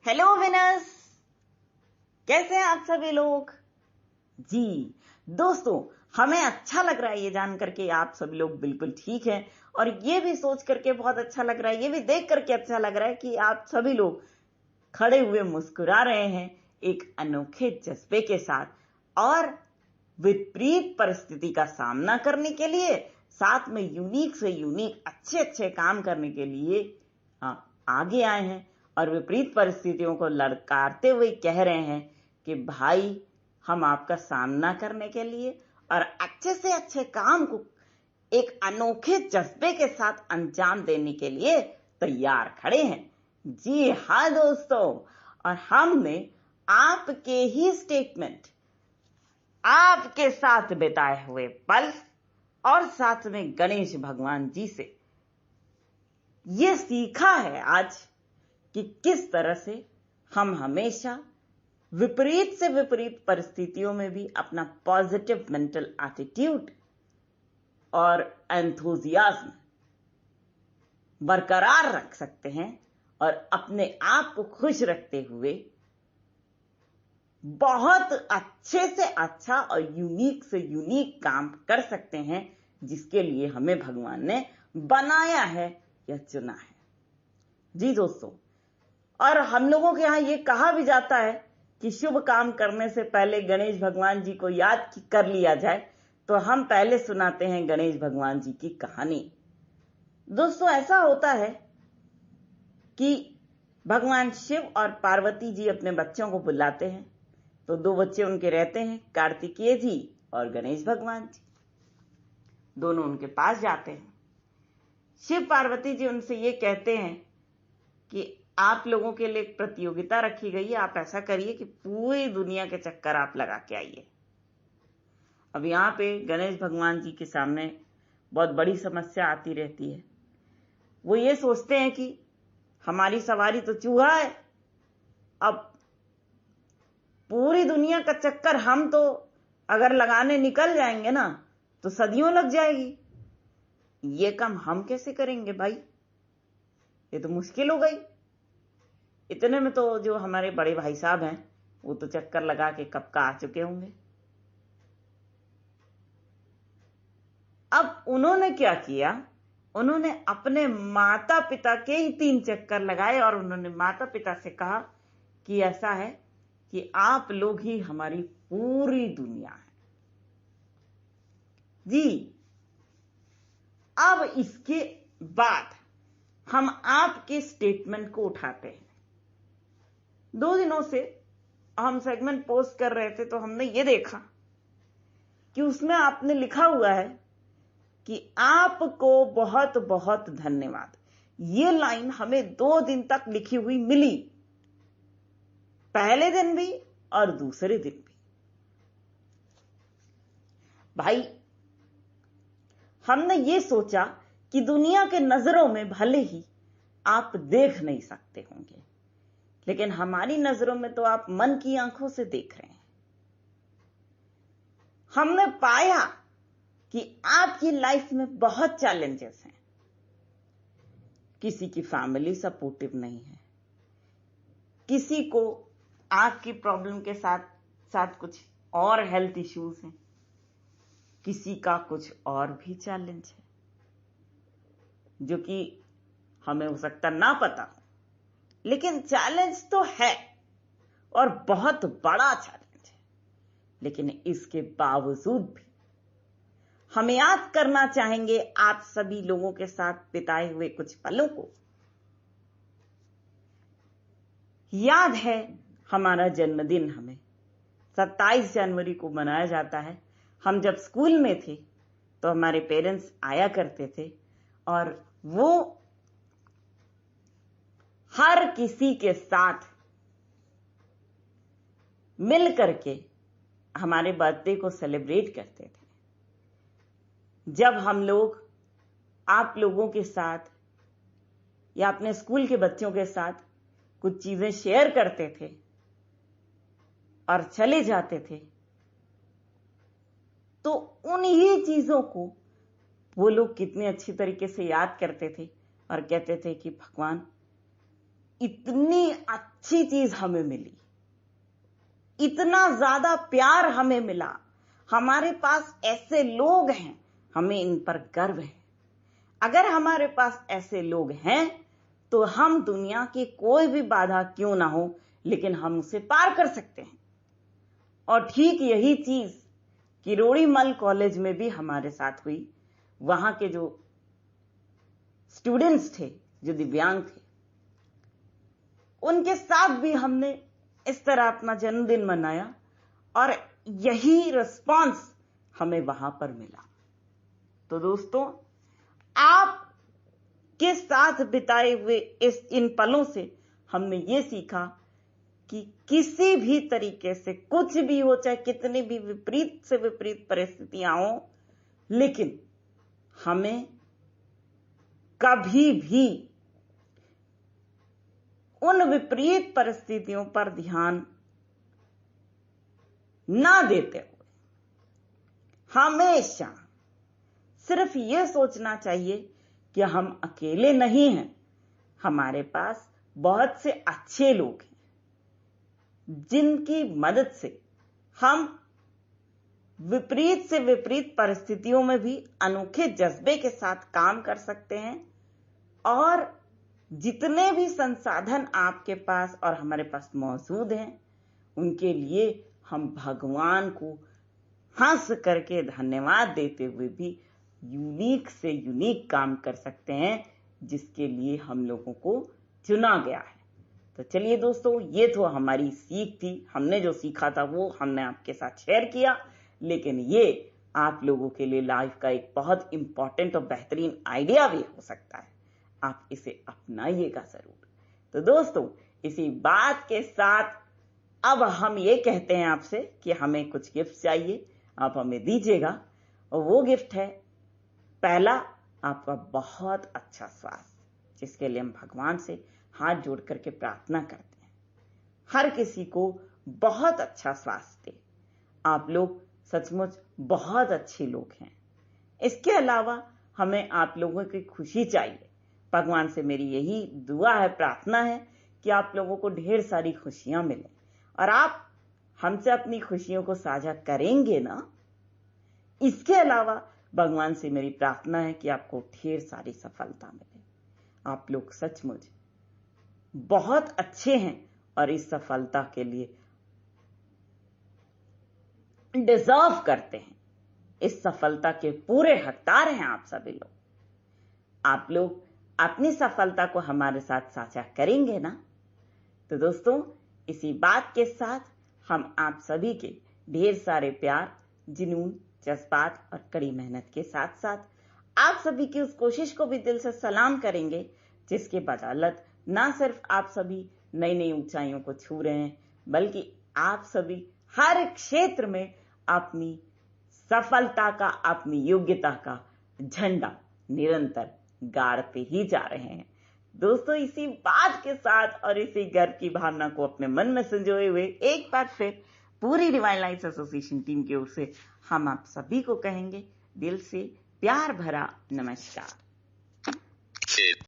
Hello winners, कैसे हैं आप सभी लोग। जी दोस्तों, हमें अच्छा लग रहा है ये जान करके आप सभी लोग बिल्कुल ठीक हैं, और ये भी सोच करके बहुत अच्छा लग रहा है, ये भी देख करके अच्छा लग रहा है कि आप सभी लोग खड़े हुए मुस्कुरा रहे हैं एक अनोखे जज्बे के साथ, और विपरीत परिस्थिति का सामना करने के लिए, साथ में यूनिक से यूनिक अच्छे अच्छे काम करने के लिए आगे आए हैं, और विपरीत परिस्थितियों को ललकारते हुए कह रहे हैं कि भाई हम आपका सामना करने के लिए और अच्छे से अच्छे काम को एक अनोखे जज्बे के साथ अंजाम देने के लिए तैयार खड़े हैं। जी हाँ दोस्तों, और हमने आपके ही स्टेटमेंट, आपके साथ बिताए हुए पल और साथ में गणेश भगवान जी से ये सीखा है आज कि किस तरह से हम हमेशा विपरीत से विपरीत परिस्थितियों में भी अपना पॉजिटिव मेंटल एटीट्यूड और एंथुजियाज्म बरकरार रख सकते हैं, और अपने आप को खुश रखते हुए बहुत अच्छे से अच्छा और यूनिक से यूनिक काम कर सकते हैं, जिसके लिए हमें भगवान ने बनाया है या चुना है। जी दोस्तों, और हम लोगों के यहां ये कहा भी जाता है कि शुभ काम करने से पहले गणेश भगवान जी को याद कर लिया जाए, तो हम पहले सुनाते हैं गणेश भगवान जी की कहानी। दोस्तों, ऐसा होता है कि भगवान शिव और पार्वती जी अपने बच्चों को बुलाते हैं, तो दो बच्चे उनके रहते हैं, कार्तिकेय जी और गणेश भगवान जी। दोनों उनके पास जाते हैं। शिव पार्वती जी उनसे ये कहते हैं कि आप लोगों के लिए एक प्रतियोगिता रखी गई है, आप ऐसा करिए कि पूरी दुनिया के चक्कर आप लगा के आइए। अब यहाँ पे गणेश भगवान जी के सामने बहुत बड़ी समस्या आती रहती है। वो ये सोचते हैं कि हमारी सवारी तो चूहा है, अब पूरी दुनिया का चक्कर हम तो अगर लगाने निकल जाएंगे ना तो सदियों लग जाएगी। ये काम हम कैसे करेंगे भाई, ये तो मुश्किल हो गई। इतने में तो जो हमारे बड़े भाई साहब हैं वो तो चक्कर लगा के कब का आ चुके होंगे। अब उन्होंने क्या किया, उन्होंने अपने माता पिता के ही 3 चक्कर लगाए, और उन्होंने माता पिता से कहा कि ऐसा है कि आप लोग ही हमारी पूरी दुनिया है। जी, अब इसके बाद हम आपके स्टेटमेंट को उठाते हैं। 2 दिनों से हम सेगमेंट पोस्ट कर रहे थे, तो हमने ये देखा कि उसमें आपने लिखा हुआ है कि आपको बहुत बहुत धन्यवाद। ये लाइन हमें 2 दिन तक लिखी हुई मिली, पहले दिन भी और दूसरे दिन भी। भाई, हमने ये सोचा कि दुनिया के नजरों में भले ही आप देख नहीं सकते होंगे, लेकिन हमारी नजरों में तो आप मन की आंखों से देख रहे हैं। हमने पाया कि आपकी लाइफ में बहुत चैलेंजेस हैं। किसी की फैमिली सपोर्टिव नहीं है, किसी को आपकी प्रॉब्लम के साथ साथ कुछ और हेल्थ इश्यूज हैं, किसी का कुछ और भी चैलेंज है जो कि हमें हो सकता ना पता हो, लेकिन चैलेंज तो है और बहुत बड़ा चैलेंज है। लेकिन इसके बावजूद भी हम याद करना चाहेंगे आप सभी लोगों के साथ बिताए हुए कुछ पलों को। याद है, हमारा जन्मदिन हमें 27 जनवरी को मनाया जाता है। हम जब स्कूल में थे तो हमारे पेरेंट्स आया करते थे, और वो हर किसी के साथ मिल करके हमारे बर्थडे को सेलिब्रेट करते थे। जब हम लोग आप लोगों के साथ या अपने स्कूल के बच्चों के साथ कुछ चीजें शेयर करते थे और चले जाते थे, तो उन्हीं चीजों को वो लोग कितने अच्छी तरीके से याद करते थे और कहते थे कि भगवान इतनी अच्छी चीज हमें मिली, इतना ज्यादा प्यार हमें मिला, हमारे पास ऐसे लोग हैं, हमें इन पर गर्व है। अगर हमारे पास ऐसे लोग हैं तो हम दुनिया की कोई भी बाधा क्यों ना हो, लेकिन हम उसे पार कर सकते हैं। और ठीक यही चीज किरोड़ीमल कॉलेज में भी हमारे साथ हुई। वहां के जो स्टूडेंट्स थे, जो दिव्यांग थे, उनके साथ भी हमने इस तरह अपना जन्मदिन मनाया और यही रिस्पांस हमें वहां पर मिला। तो दोस्तों, आप के साथ बिताए हुए इन पलों से हमने ये सीखा कि किसी भी तरीके से कुछ भी हो, चाहे कितनी भी विपरीत से विपरीत परिस्थितियां हो, लेकिन हमें कभी भी उन विपरीत परिस्थितियों पर ध्यान ना देते हुए हमेशा सिर्फ यह सोचना चाहिए कि हम अकेले नहीं हैं, हमारे पास बहुत से अच्छे लोग हैं जिनकी मदद से हम विपरीत से विपरीत परिस्थितियों में भी अनोखे जज्बे के साथ काम कर सकते हैं। और जितने भी संसाधन आपके पास और हमारे पास मौजूद हैं, उनके लिए हम भगवान को हंस करके धन्यवाद देते हुए भी यूनिक से यूनिक काम कर सकते हैं, जिसके लिए हम लोगों को चुना गया है। तो चलिए दोस्तों, ये तो हमारी सीख थी, हमने जो सीखा था वो हमने आपके साथ शेयर किया, लेकिन ये आप लोगों के लिए लाइफ का एक बहुत इंपॉर्टेंट और बेहतरीन आइडिया भी हो सकता है। आप इसे अपनाइएगा जरूर। तो दोस्तों, इसी बात के साथ अब हम ये कहते हैं आपसे कि हमें कुछ गिफ्ट चाहिए, आप हमें दीजिएगा। और वो गिफ्ट है, पहला, आपका बहुत अच्छा स्वास्थ्य, जिसके लिए हम भगवान से हाथ जोड़ करके प्रार्थना करते हैं। हर किसी को बहुत अच्छा स्वास्थ्य दे। आप लोग सचमुच बहुत अच्छे लोग हैं। इसके अलावा हमें आप लोगों की खुशी चाहिए। भगवान से मेरी यही दुआ है, प्रार्थना है कि आप लोगों को ढेर सारी खुशियां मिले और आप हमसे अपनी खुशियों को साझा करेंगे ना। इसके अलावा भगवान से मेरी प्रार्थना है कि आपको ढेर सारी सफलता मिले। आप लोग सचमुच बहुत अच्छे हैं और इस सफलता के लिए डिजर्व करते हैं। इस सफलता के पूरे हकदार हैं आप सभी लोग। आप लोग अपनी सफलता को हमारे साथ साझा करेंगे ना। तो दोस्तों, इसी बात के साथ हम आप सभी के ढेर सारे प्यार, जुनून, जज्बात और कड़ी मेहनत के साथ साथ आप सभी की उस कोशिश को भी दिल से सलाम करेंगे, जिसके बदौलत ना सिर्फ आप सभी नई नई ऊंचाइयों को छू रहे हैं, बल्कि आप सभी हर क्षेत्र में अपनी सफलता का, अपनी योग्यता का झंडा निरंतर गाड़ते ही जा रहे हैं। दोस्तों, इसी बात के साथ और इसी गर्व की भावना को अपने मन में संजोए हुए एक बार फिर पूरी डिवाइन लाइट्स एसोसिएशन टीम की ओर से हम आप सभी को कहेंगे दिल से प्यार भरा नमस्कार।